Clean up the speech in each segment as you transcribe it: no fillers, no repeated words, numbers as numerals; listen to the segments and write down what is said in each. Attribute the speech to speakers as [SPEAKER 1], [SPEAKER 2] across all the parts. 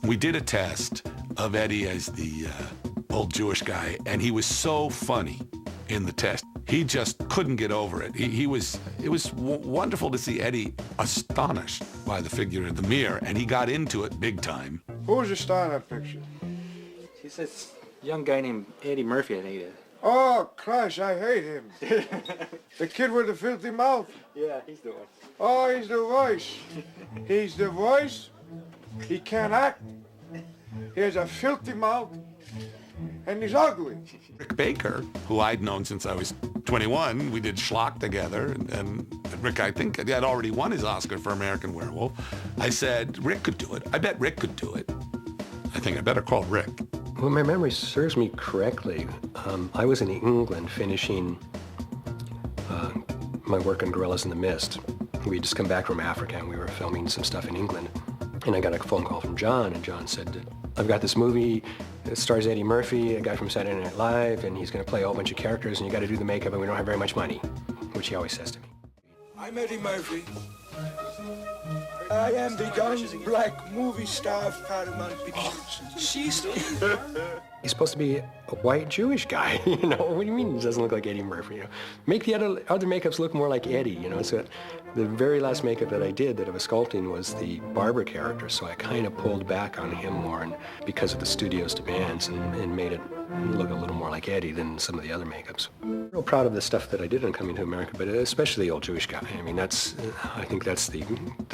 [SPEAKER 1] We did a test of Eddie as the old Jewish guy, and he was so funny in the test. He just couldn't get over it. It was wonderful to see Eddie astonished by the figure in the mirror, and he got into it big time.
[SPEAKER 2] Who was the star in that picture?
[SPEAKER 3] He says, young guy named Eddie Murphy, I think it is.
[SPEAKER 2] Oh, Christ, I hate him. The kid with the filthy mouth.
[SPEAKER 3] Yeah, he's the one.
[SPEAKER 2] Oh, he's the voice. He's the voice. He can't act. He has a filthy mouth. And he's ugly.
[SPEAKER 1] Rick Baker, who I'd known since I was 21, we did Schlock together, and Rick, I think, had already won his Oscar for American Werewolf. I said, Rick could do it. I bet Rick could do it. I think I better call Rick.
[SPEAKER 4] Well, my memory serves me correctly. I was in England finishing my work on Gorillas in the Mist. We'd just come back from Africa, and we were filming some stuff in England. And I got a phone call from John, and John said, I've got this movie. It stars Eddie Murphy, a guy from Saturday Night Live, and he's going to play a whole bunch of characters, and you got to do the makeup, and we don't have very much money, which he always says to me.
[SPEAKER 2] I'm Eddie Murphy. I am the young black movie star of Paramount Pictures. She's
[SPEAKER 4] He's supposed to be a white Jewish guy, you know? What do you mean he doesn't look like Eddie Murphy? You know? Make the other makeups look more like Eddie, you know? So the very last makeup that I did that I was sculpting was the barber character, so I kind of pulled back on him more and because of the studio's demands and made it look a little more like Eddie than some of the other makeups. I'm real proud of the stuff that I did on Coming to America, but especially the old Jewish guy. I mean, I think that's the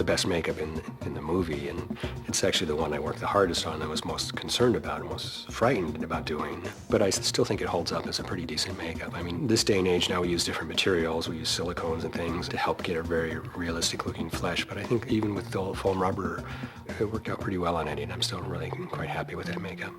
[SPEAKER 4] best makeup in the movie, and it's actually the one I worked the hardest on, that I was most concerned about and most frightened about doing. But I still think it holds up as a pretty decent makeup. I mean, this day and age now we use different materials, we use silicones and things to help get a very realistic looking flesh, but I think even with the foam rubber, it worked out pretty well on Eddie, and I'm still really quite happy with that makeup.